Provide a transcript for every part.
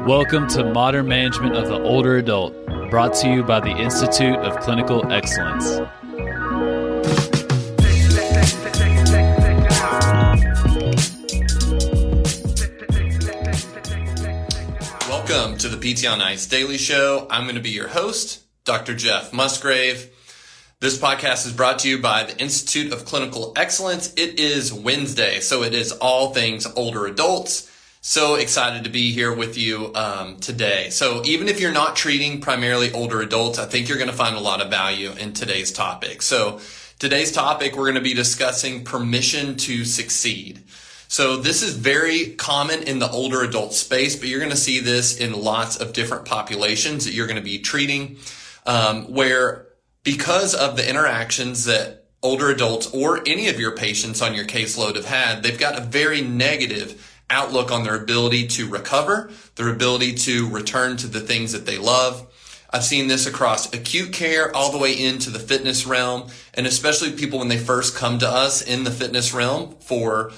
Welcome to Modern Management of the Older Adult, brought to you by the Institute of Clinical Excellence. Welcome to the PT on Ice Daily Show. I'm going to be your host, Dr. Jeff Musgrave. This podcast is brought to you by the Institute of Clinical Excellence. It is Wednesday, so it is all things older adults. So excited to be here with you today. So even if you're not treating primarily older adults, I think you're going to find a lot of value in today's topic. So today's topic, we're going to be discussing permission to succeed. So this is very common in the older adult space, but you're going to see this in lots of different populations that you're going to be treating, where because of the interactions that older adults or any of your patients on your caseload have had, they've got a very negative outlook on their ability to recover, their ability to return to the things that they love. I've seen this across acute care all the way into the fitness realm, and especially people when they first come to us in the fitness realm for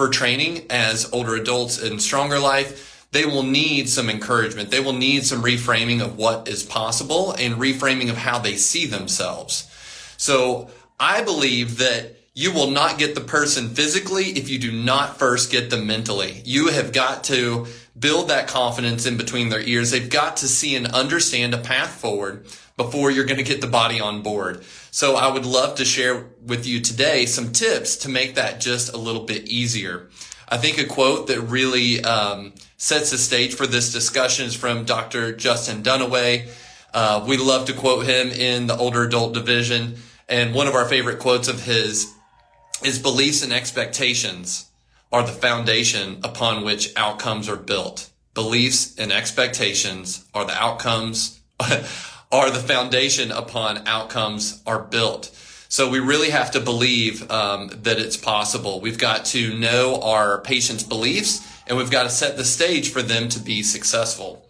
training as older adults in Stronger Life. They will need some encouragement. They will need some reframing of what is possible and reframing of how they see themselves. So I believe that you will not get the person physically if you do not first get them mentally. You have got to build that confidence in between their ears. They've got to see and understand a path forward before you're going to get the body on board. So I would love to share with you today some tips to make that just a little bit easier. I think a quote that really sets the stage for this discussion is from Dr. Justin Dunaway. We love to quote him in the older adult division. And one of our favorite quotes of his is, "Beliefs and expectations are the foundation upon which outcomes are built." Beliefs and expectations are the outcomes, are the foundation upon outcomes are built. So we really have to believe that it's possible. We've got to know our patients' beliefs, and we've got to set the stage for them to be successful.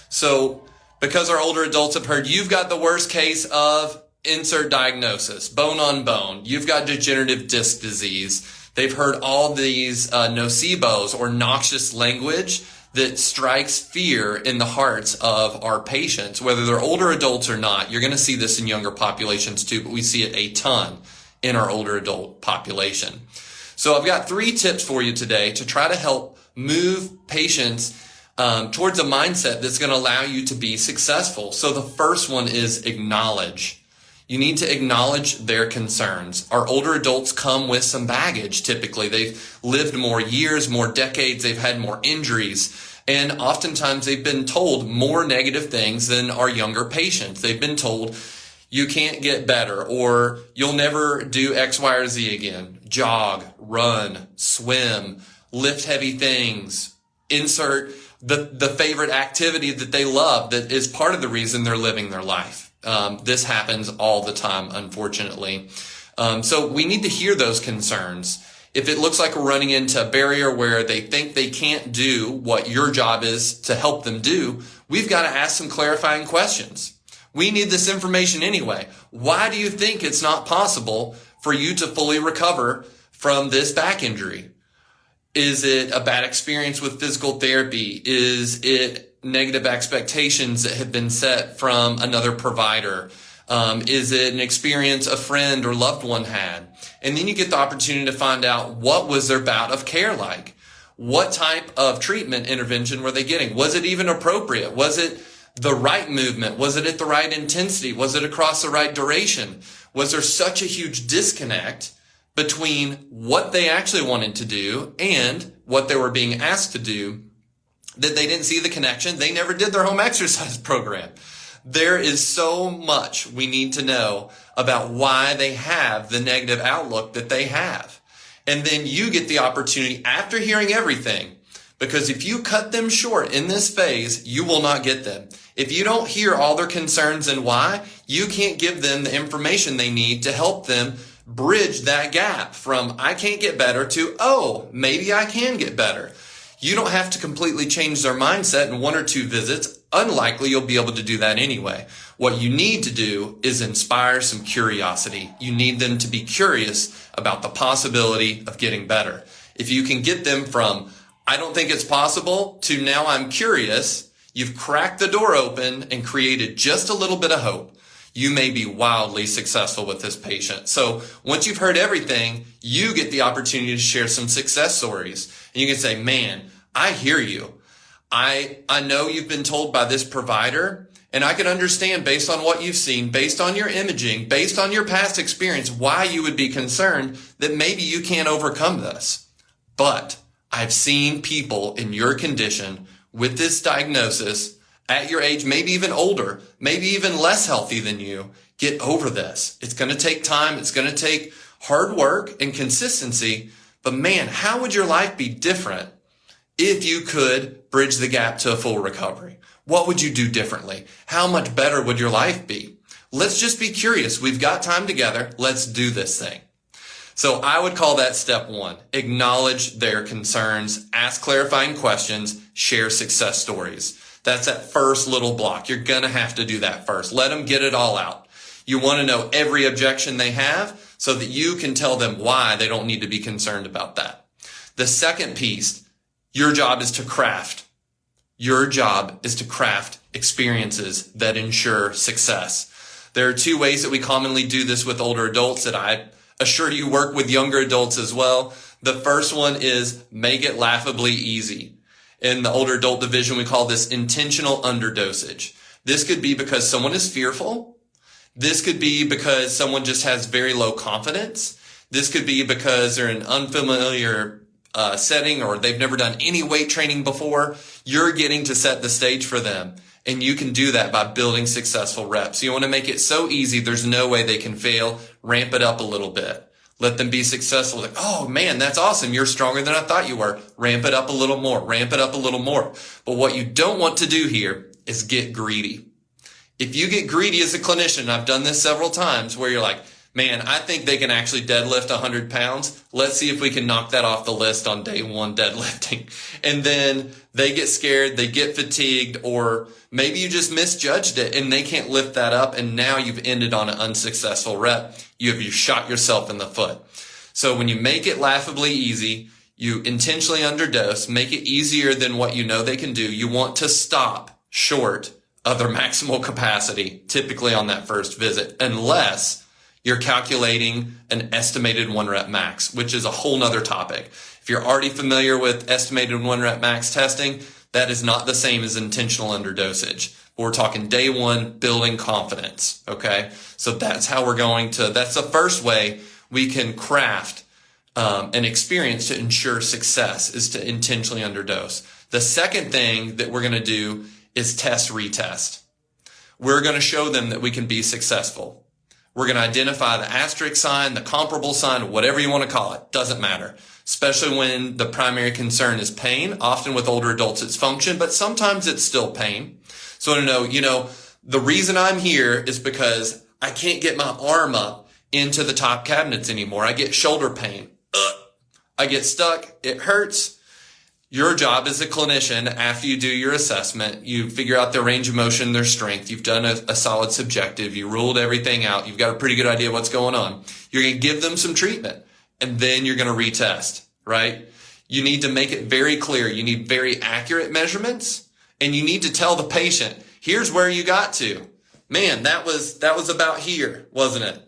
So because our older adults have heard, you've got the worst case of insert diagnosis, bone on bone. You've got degenerative disc disease. They've heard all these nocebos or noxious language that strikes fear in the hearts of our patients, whether they're older adults or not. You're going to see this in younger populations too, but we see it a ton in our older adult population. So I've got 3 tips for you today to try to help move patients towards a mindset that's going to allow you to be successful. So the first one is acknowledge. You need to acknowledge their concerns. Our older adults come with some baggage typically. They've lived more years, more decades, they've had more injuries, and oftentimes they've been told more negative things than our younger patients. They've been told, you can't get better, or you'll never do X, Y, or Z again. Jog, run, swim, lift heavy things, insert the favorite activity that they love that is part of the reason they're living their life. This happens all the time, unfortunately. So we need to hear those concerns. If it looks like we're running into a barrier where they think they can't do what your job is to help them do, we've got to ask some clarifying questions. We need this information anyway. Why do you think it's not possible for you to fully recover from this back injury? Is it a bad experience with physical therapy? Is it negative expectations that have been set from another provider? Is it an experience a friend or loved one had? And then you get the opportunity to find out, what was their bout of care like? What type of treatment intervention were they getting? Was it even appropriate? Was it the right movement? Was it at the right intensity? Was it across the right duration? Was there such a huge disconnect between what they actually wanted to do and what they were being asked to do that they didn't see the connection? They never did their home exercise program. There is so much we need to know about why they have the negative outlook that they have. And then you get the opportunity after hearing everything, because if you cut them short in this phase, you will not get them. If you don't hear all their concerns and why, you can't give them the information they need to help them bridge that gap from I can't get better to, oh, maybe I can get better. You don't have to completely change their mindset in 1 or 2 visits. Unlikely you'll be able to do that anyway. What you need to do is inspire some curiosity. You need them to be curious about the possibility of getting better. If you can get them from I don't think it's possible to now I'm curious. You've cracked the door open and created just a little bit of hope. You may be wildly successful with this patient. So once you've heard everything, you get the opportunity to share some success stories. And you can say, man, I hear you. I know you've been told by this provider, and I can understand based on what you've seen, based on your imaging, based on your past experience, why you would be concerned that maybe you can't overcome this. But I've seen people in your condition with this diagnosis at your age, maybe even older, maybe even less healthy than you, get over this. It's going to take time. It's going to take hard work and consistency. But man, how would your life be different if you could bridge the gap to a full recovery? What would you do differently? How much better would your life be? Let's just be curious. We've got time together. Let's do this thing. So I would call that step one. Acknowledge their concerns, ask clarifying questions, share success stories. That's that first little block. You're going to have to do that first. Let them get it all out. You want to know every objection they have so that you can tell them why they don't need to be concerned about that. The second piece, your job is to craft. Your job is to craft experiences that ensure success. There are two ways that we commonly do this with older adults that I assure you work with younger adults as well. The first one is make it laughably easy. In the older adult division, we call this intentional underdosage. This could be because someone is fearful. This could be because someone just has very low confidence. This could be because they're in an unfamiliar setting or they've never done any weight training before. You're getting to set the stage for them. And you can do that by building successful reps. You want to make it so easy, there's no way they can fail. Ramp it up a little bit. Let them be successful. Like, oh man, that's awesome. You're stronger than I thought you were. Ramp it up a little more. Ramp it up a little more. But what you don't want to do here is get greedy. If you get greedy as a clinician, I've done this several times where you're like, man, I think they can actually deadlift 100 pounds. Let's see if we can knock that off the list on day one deadlifting. And then they get scared, they get fatigued, or maybe you just misjudged it and they can't lift that up. And now you've ended on an unsuccessful rep. You shot yourself in the foot. So when you make it laughably easy, you intentionally underdose, make it easier than what you know they can do. You want to stop short of their maximal capacity, typically on that first visit, unless you're calculating an estimated 1 rep max, which is a whole nother topic. If you're already familiar with estimated 1 rep max testing, that is not the same as intentional underdosage. We're talking day one, building confidence. Okay. So that's how that's the first way we can craft an experience to ensure success is to intentionally underdose. The second thing that we're going to do is test retest. We're going to show them that we can be successful. We're going to identify the asterisk sign, the comparable sign, whatever you want to call it. Doesn't matter. Especially when the primary concern is pain. Often with older adults, it's function, but sometimes it's still pain. So to know, the reason I'm here is because I can't get my arm up into the top cabinets anymore. I get shoulder pain. I get stuck. It hurts. Your job as a clinician, after you do your assessment, you figure out their range of motion, their strength. You've done a solid subjective. You ruled everything out. You've got a pretty good idea what's going on. You're going to give them some treatment, and then you're going to retest, right? You need to make it very clear. You need very accurate measurements, and you need to tell the patient, here's where you got to. Man, that was about here, wasn't it?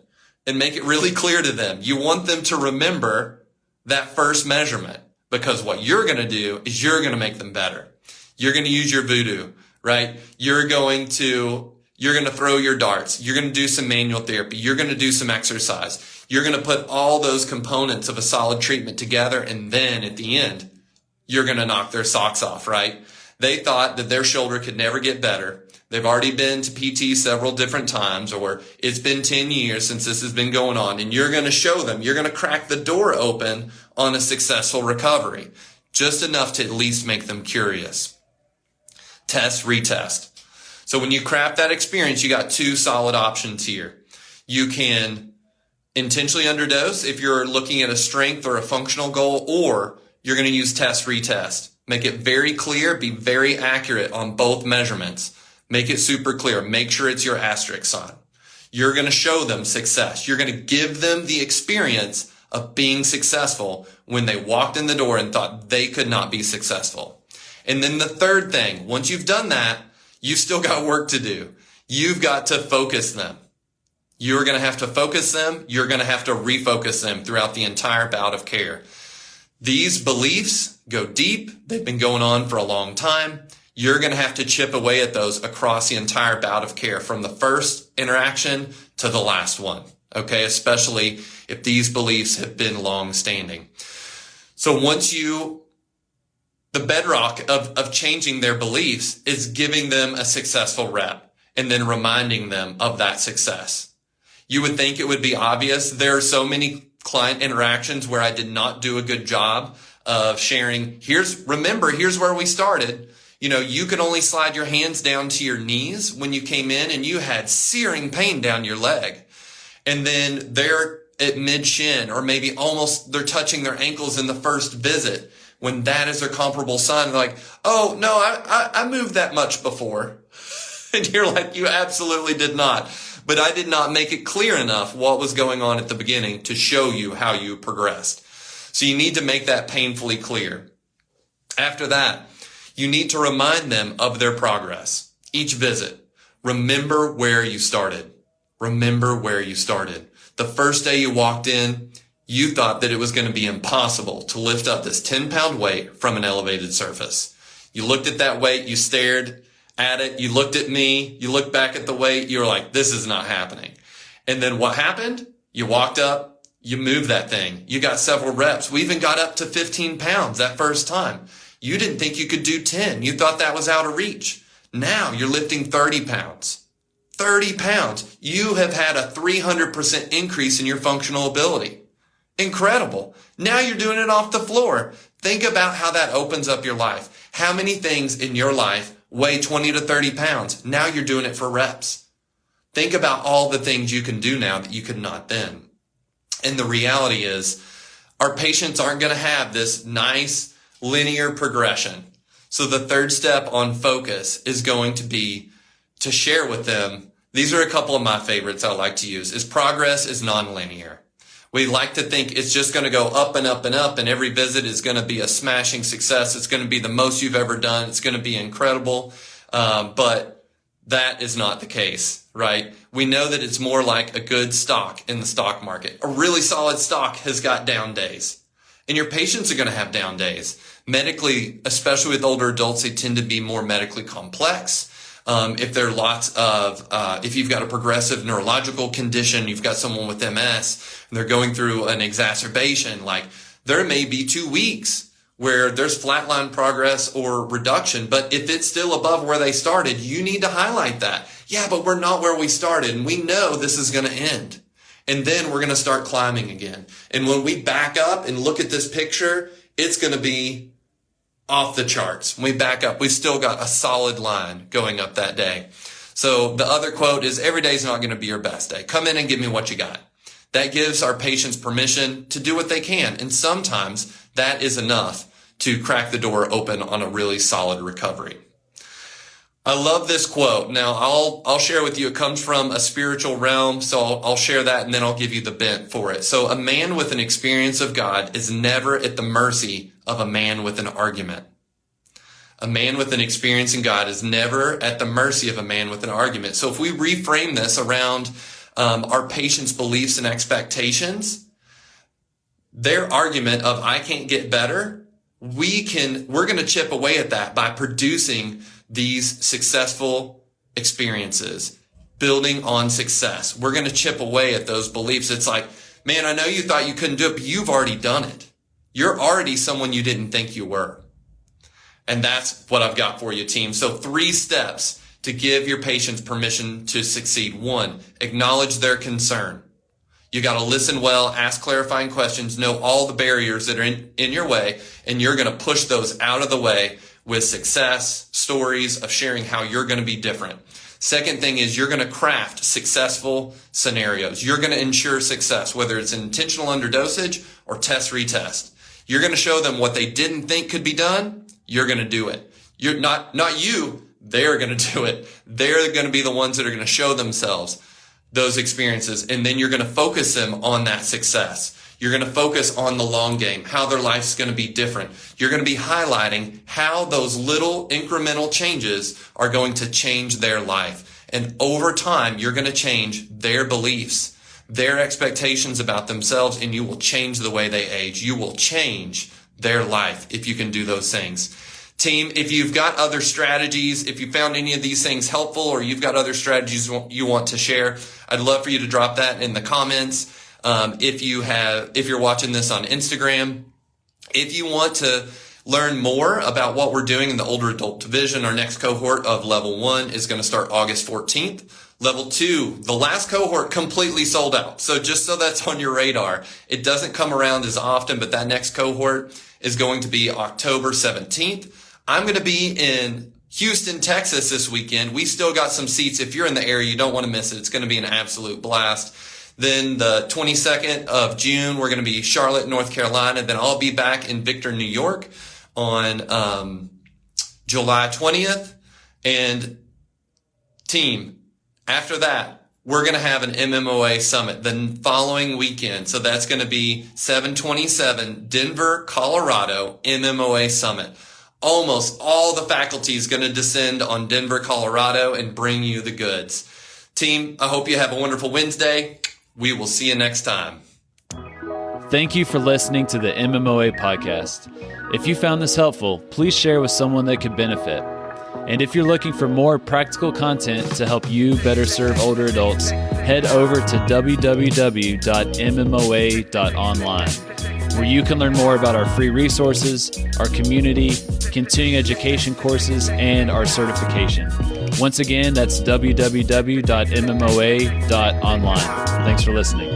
And make it really clear to them. You want them to remember that first measurement. Because what you're going to do is you're going to make them better. You're going to use your voodoo, right? You're going to throw your darts. You're going to do some manual therapy. You're going to do some exercise. You're going to put all those components of a solid treatment together. And then at the end, you're going to knock their socks off, right? They thought that their shoulder could never get better. They've already been to PT several different times, or it's been 10 years since this has been going on, and you're going to show them, you're going to crack the door open on a successful recovery, just enough to at least make them curious. Test, retest. So when you craft that experience, you got two solid options here. You can intentionally underdose if you're looking at a strength or a functional goal, or you're going to use test, retest. Make it very clear, be very accurate on both measurements. Make it super clear. Make sure it's your asterisk sign. You're going to show them success. You're going to give them the experience of being successful when they walked in the door and thought they could not be successful. And then the third thing, once you've done that, you've still got work to do. You've got to focus them. You're going to have to focus them. You're going to have to refocus them throughout the entire bout of care. These beliefs go deep. They've been going on for a long time. You're going to have to chip away at those across the entire bout of care, from the first interaction to the last one. Okay, especially if these beliefs have been long-standing. So the bedrock of changing their beliefs is giving them a successful rep and then reminding them of that success. You would think it would be obvious. There are so many client interactions where I did not do a good job of sharing, here's where we started. You know, you could only slide your hands down to your knees when you came in and you had searing pain down your leg. And then they're at mid-shin, or maybe almost they're touching their ankles in the first visit, when that is a comparable sign. They're like, oh, no, I moved that much before. And you're like, you absolutely did not. But I did not make it clear enough what was going on at the beginning to show you how you progressed. So you need to make that painfully clear. After that, you need to remind them of their progress. Each visit, remember where you started. Remember where you started. The first day you walked in, you thought that it was going to be impossible to lift up this 10-pound weight from an elevated surface. You looked at that weight, you stared at it, you looked at me, you looked back at the weight, you were like, this is not happening. And then what happened? You walked up, you moved that thing. You got several reps. We even got up to 15 pounds that first time. You didn't think you could do 10. You thought that was out of reach. Now you're lifting 30 pounds. 30 pounds. You have had a 300% increase in your functional ability. Incredible. Now you're doing it off the floor. Think about how that opens up your life. How many things in your life weigh 20 to 30 pounds? Now you're doing it for reps. Think about all the things you can do now that you could not then. And the reality is, our patients aren't going to have this nice linear progression. So the third step on focus is going to be to share with them. These are a couple of my favorites I like to use. Is progress is nonlinear. We like to think it's just going to go up and up and up, and every visit is going to be a smashing success. It's going to be the most you've ever done. It's going to be incredible. But that is not the case, right? We know that it's more like a good stock in the stock market. A really solid stock has got down days. And your patients are going to have down days. Medically, especially with older adults, they tend to be more medically complex. If there are if you've got a progressive neurological condition, you've got someone with MS, and they're going through an exacerbation, like there may be 2 weeks where there's flatline progress or reduction. But if it's still above where they started, you need to highlight that. Yeah, but we're not where we started, and we know this is going to end. And then we're going to start climbing again. And when we back up and look at this picture, it's going to be off the charts. When we back up, we've still got a solid line going up that day. So the other quote is, every day is not going to be your best day. Come in and give me what you got. That gives our patients permission to do what they can. And sometimes that is enough to crack the door open on a really solid recovery. I love this quote. Now, I'll share with you. It comes from a spiritual realm, so I'll share that, and then I'll give you the bent for it. So a man with an experience of God is never at the mercy of a man with an argument. A man with an experience in God is never at the mercy of a man with an argument. So if we reframe this around our patients' beliefs and expectations, their argument of I can't get better, we're going to chip away at that by producing these successful experiences, building on success. We're going to chip away at those beliefs. It's like, man, I know you thought you couldn't do it, but you've already done it. You're already someone you didn't think you were. And that's what I've got for you, team. So 3 steps to give your patients permission to succeed. 1, acknowledge their concern. You got to listen well, ask clarifying questions, know all the barriers that are in your way, and you're going to push those out of the way with success stories of sharing how you're going to be different. Second thing is you're going to craft successful scenarios. You're going to ensure success, whether it's intentional underdosage or test retest. You're going to show them what they didn't think could be done. You're going to do it. You're not you. They're going to do it. They're going to be the ones that are going to show themselves those experiences. And then you're going to focus them on that success. You're going to focus on the long game, how their life's going to be different. You're going to be highlighting how those little incremental changes are going to change their life. And over time, you're going to change their beliefs, their expectations about themselves, and you will change the way they age. You will change their life if you can do those things. Team, if you've got other strategies, if you found any of these things helpful, or you've got other strategies you want to share, I'd love for you to drop that in the comments. If you're watching this on Instagram, if you want to learn more about what we're doing in the older adult division, our next cohort of level 1 is going to start August 14th. Level 2, the last cohort completely sold out. So just so that's on your radar, it doesn't come around as often, but that next cohort is going to be October 17th. I'm going to be in Houston, Texas this weekend. We still got some seats. If you're in the area, you don't want to miss it. It's going to be an absolute blast. Then the 22nd of June, we're going to be Charlotte, North Carolina. Then I'll be back in Victor, New York on July 20th. And team, after that, we're going to have an MMOA summit the following weekend. So that's going to be 7/27 Denver, Colorado MMOA summit. Almost all the faculty is going to descend on Denver, Colorado and bring you the goods. Team, I hope you have a wonderful Wednesday. We will see you next time. Thank you for listening to the MMOA podcast. If you found this helpful, please share with someone that could benefit. And if you're looking for more practical content to help you better serve older adults, head over to www.mmoa.online, where you can learn more about our free resources, our community, continuing education courses, and our certification. Once again, that's www.mmoa.online. Thanks for listening.